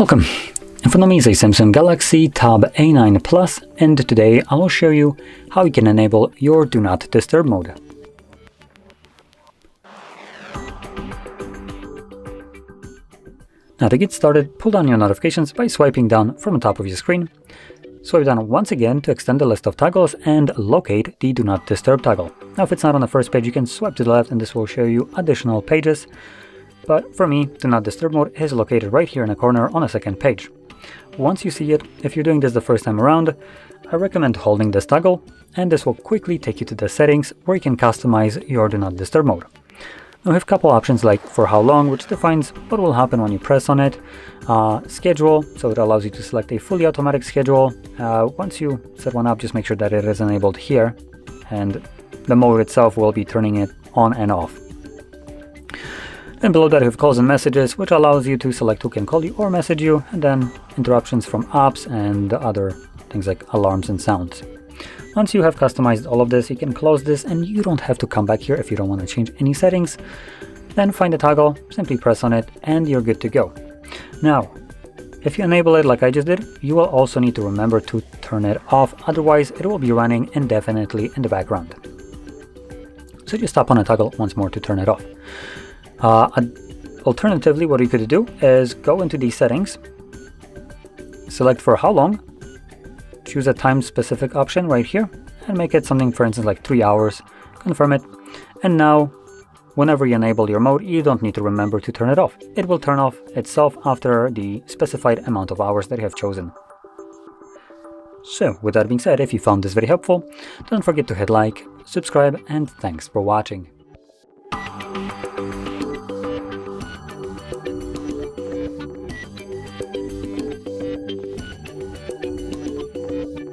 Welcome! In front of me is a Samsung Galaxy Tab A9 Plus, and today I will show you how you can enable your Do Not Disturb mode. Now to get started, pull down your notifications by swiping down from the top of your screen. Swipe down once again to extend the list of toggles and locate the Do Not Disturb toggle. Now if it's not on the first page, you can swipe to the left and this will show you additional pages. But for me, Do Not Disturb mode is located right here in the corner on the second page. Once you see it, if you're doing this the first time around, I recommend holding this toggle, and this will quickly take you to the settings where you can customize your Do Not Disturb mode. Now we have a couple options like for how long, which defines what will happen when you press on it, schedule, so it allows you to select a fully automatic schedule. Once you set one up, just make sure that it is enabled here, and the mode itself will be turning it on and off. Then below that you have calls and messages, which allows you to select who can call you or message you, and then interruptions from apps and other things like alarms and sounds. Once you have customized all of this, you can close this and you don't have to come back here if you don't want to change any settings. Then find the toggle, simply press on it, and you're good to go. Now, if you enable it like I just did, you will also need to remember to turn it off, otherwise it will be running indefinitely in the background. So just tap on the toggle once more to turn it off. Alternatively, what you could do is go into the settings, select for how long, choose a time specific option right here, and make it something, for instance, like 3 hours, confirm it, and now whenever you enable your mode, you don't need to remember to turn it off. It will turn off itself after the specified amount of hours that you have chosen. So, with that being said, if you found this very helpful, don't forget to hit like, subscribe, and thanks for watching.